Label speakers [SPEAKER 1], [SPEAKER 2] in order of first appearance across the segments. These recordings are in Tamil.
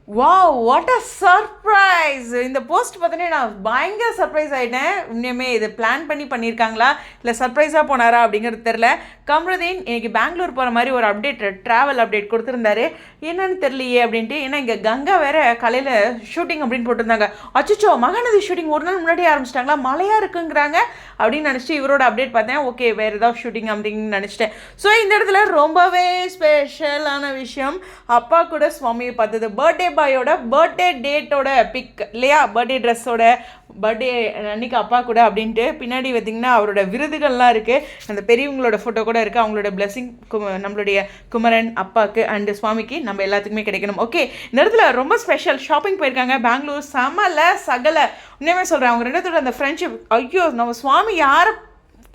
[SPEAKER 1] வாவ்! What a surprise! இந்த போஸ்ட் பார்த்தோன்னே நான் பயங்கர சர்ப்ரைஸ் ஆயிட்டேன். உண்மையுமே இது பிளான் பண்ணியிருக்காங்களா? இல்ல சர்ப்ரைஸா போனாரா? அப்படிங்கிறது தெரியல. கம்ருதீன் இன்னைக்கு பெங்களூர் போற மாரி ஒரு டிராவல் அப்டேட் குடுத்திருந்தாரு. என்னன்னு தெரியலையே அப்படின்ட்டு. ஏன்னா இங்க கங்கா வேற காலையில ஷூட்டிங் அப்படின்னு போட்டிருந்தாங்க. அச்சச்சோ! மகாநதி ஷூட்டிங் ஒரு நாள் முன்னாடியே ஆரம்பிச்சிட்டாங்களா? மழையா இருக்குங்கிறாங்க அப்படின்னு நினச்சிட்டு இவரோட அப்டேட் பார்த்தேன். ஓகே, வேற ஏதாவது ஷூட்டிங் அப்படின்னு நினச்சிட்டேன். ஸோ இந்த இடத்துல ரொம்பவே ஸ்பெஷலான விஷயம், அப்பா கூட சுவாமியை பார்த்தது. பர்த்டே பாயோட பர்த்டே டேட்டோட பிக் இல்லையா, பர்த்டே ட்ரெஸ்ஸோட பர்த்டே அன்னைக்கு அப்பா கூட அப்படின்ட்டு பின்னாடி பார்த்திங்கன்னா அவரோட விருதுகள்லாம் இருக்குது. அந்த பெரியவங்களோட ஃபோட்டோ கூட இருக்குது. அவங்களோட பிளெஸிங் நம்மளுடைய குமரன் அப்பாவுக்கு அண்டு சுவாமிக்கு நம்ம எல்லாத்துக்குமே கிடைக்கணும். ஓகே, இந்த இடத்துல ரொம்ப ஸ்பெஷல். ஷாப்பிங் போயிருக்காங்க பெங்களூர். சமல சகல உண்மையுமே சொல்கிறேன். அவங்க ரெண்டு அந்த ஃப்ரெண்ட்ஷிப், ஐயோ நம்ம சுவாமி யாரை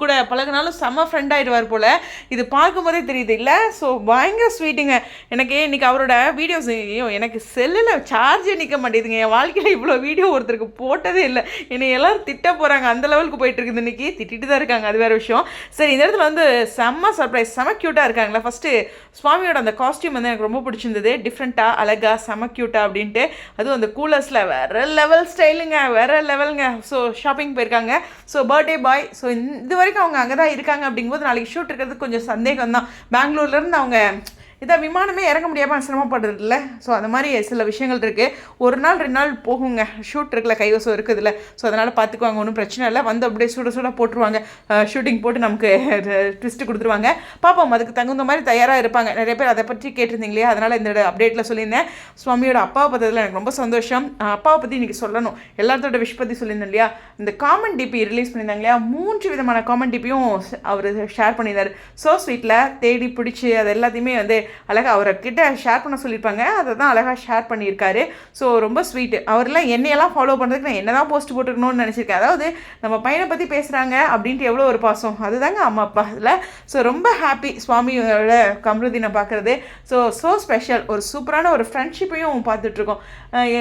[SPEAKER 1] கூட பழகினாலும் செம்ம ஃப்ரெண்ட் ஆகிடுவார் போல். இது பார்க்கும்போதே தெரியுது இல்லை? ஸோ பயங்கர ஸ்வீட்டுங்க. எனக்கு இன்றைக்கி அவரோட வீடியோஸ், ஐயோ எனக்கு செல்லில் சார்ஜே நிற்க மாட்டேங்குதுங்க. என் வாழ்க்கையில் இவ்வளோ வீடியோ ஒருத்தருக்கு போட்டதே இல்லை. என்னை எல்லோரும் திட்ட போகிறாங்க, அந்த லெவலுக்கு போயிட்டுருக்குது. இன்றைக்கி திட்டிட்டு தான் இருக்காங்க, அது வேறு விஷயம். சரி, இந்த இடத்துல வந்து செம்ம சர்ப்ரைஸ், செம்ம க்யூட்டாக இருக்காங்களா. ஃபஸ்ட்டு சுவாமியோட அந்த காஸ்டியூம் வந்து எனக்கு ரொம்ப பிடிச்சிருந்தது. டிஃப்ரெண்ட்டாக அழகாக செம்ம க்யூட்டாக அப்படின்ட்டு. அதுவும் அந்த கூலர்ஸில் வேறு லெவல் ஸ்டைலுங்க, வேறு லெவலுங்க. ஸோ ஷாப்பிங் போயிருக்காங்க. So birthday boy. ஸோ இது வரைக்கும் அவங்க அங்கே தான் இருக்காங்க. அப்படிங்கும்போது நாளைக்கு ஷூட் இருக்கிறது கொஞ்சம் சந்தேகம் தான். பெங்களூர்லேருந்து அவங்க இதான் விமானமே இறங்க முடியாமல் சிரமப்படுறது இல்லை. ஸோ அந்த மாதிரி சில விஷயங்கள் இருக்குது. ஒரு நாள் 2 நாள் போகுங்க. ஷூட் இருக்குல்ல, கைவசம் இருக்குதுல்ல. ஸோ அதனால் பார்த்துக்குவாங்க, ஒன்றும் பிரச்சனை இல்லை. வந்து அப்படியே சுட போட்டுருவாங்க. ஷூட்டிங் போட்டு நமக்கு ட்விஸ்ட்டு கொடுத்துருவாங்க. பார்ப்போம், அதுக்கு தகுந்த மாதிரி தயாராக இருப்பாங்க. நிறைய பேர் அதை பற்றி கேட்டிருந்தீங்க இல்லையா, அதனால் இந்த அப்டேட்டில் சொல்லியிருந்தேன். சுவாமியோட அப்பாவை பார்த்ததில் எனக்கு ரொம்ப சந்தோஷம். அப்பாவை பற்றி இன்றைக்கி சொல்லணும், எல்லாத்தோட விஷ் பற்றி சொல்லியிருந்தேன் இல்லையா. இந்த காமெண்ட் டிபி ரிலீஸ் பண்ணியிருந்தாங்க இல்லையா, 3 விதமான காமெண்ட் டிபியும் அவர் ஷேர் பண்ணியிருந்தார். ஸோ ஸ்வீட்டில் தேடி பிடிச்சி அது எல்லாத்தையுமே வந்து அழகாக அவர்கிட்ட ஷேர் பண்ண சொல்லியிருப்பாங்க. அதை தான் அழகாக ஷேர் பண்ணியிருக்காரு. ஸோ ரொம்ப ஸ்வீட்டு. அவரெல்லாம் என்னையெல்லாம் ஃபாலோ பண்ணுறதுக்கு நான் என்ன தான் போஸ்ட் போட்டுருக்கணும்னு நினச்சிருக்கேன். அதாவது நம்ம பையனை பற்றி பேசுகிறாங்க அப்படின்ட்டு எவ்வளோ ஒரு பாசம், அதுதாங்க அம்மா அப்பா அதில். ஸோ ரொம்ப ஹாப்பி சுவாமியோட கம்ருதீனை பார்க்குறது. So special. ஒரு சூப்பரான ஒரு ஃப்ரெண்ட்ஷிப்பையும் பார்த்துட்ருக்கோம்.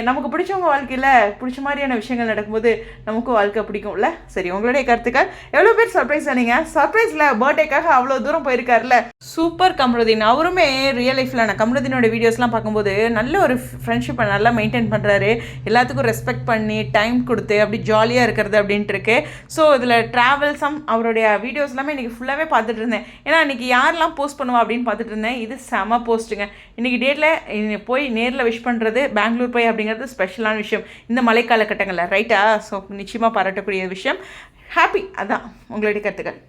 [SPEAKER 1] நமக்கு பிடிச்சவங்க வாழ்க்கையில் பிடிச்ச மாதிரியான விஷயங்கள் நடக்கும்போது நமக்கும் வாழ்க்கை பிடிக்கும்ல. சரி, உங்களுடைய கருத்துக்கள். எவ்வளோ பேர் சர்ப்ரைஸ் ஆனீங்க? சர்ப்ரைஸில் பர்த்டேக்காக அவ்வளோ தூரம் போயிருக்காருல்ல, சூப்பர் கம்ருதீன். அவருமே ரியல் லைஃப்பில் நான் கம்ருதீனோட வீடியோஸ்லாம் பார்க்கும்போது நல்ல ஒரு ஃப்ரெண்ட்ஷிப்பை நல்லா மெயின்டைன் பண்ணுறாரு. எல்லாத்துக்கும் ரெஸ்பெக்ட் பண்ணி டைம் கொடுத்து அப்படி ஜாலியாக இருக்கிறது அப்படின்ட்டு இருக்கு. ஸோ இதில் ட்ராவல்ஸம் அவருடைய வீடியோஸ் எல்லாமே இன்றைக்கி ஃபுல்லாகவே பார்த்துட்டு இருந்தேன். ஏன்னா இன்றைக்கி யாரெல்லாம் போஸ்ட் பண்ணுவா அப்படின்னு பார்த்துட்டு இருந்தேன். இது செம போஸ்ட்டுங்க. இன்றைக்கி டேட்டில் போய் நேரில் விஷ் பண்ணுறது, பெங்களூர் போய் அப்படிங்கிறது ஸ்பெஷலான விஷயம் இந்த மழைக்கால கட்டங்களில், ரைட்டா? ஸோ நிச்சயமாக பாராட்டக்கூடிய விஷயம். ஹாப்பி. அதான் உங்களுடைய கருத்துக்கள்.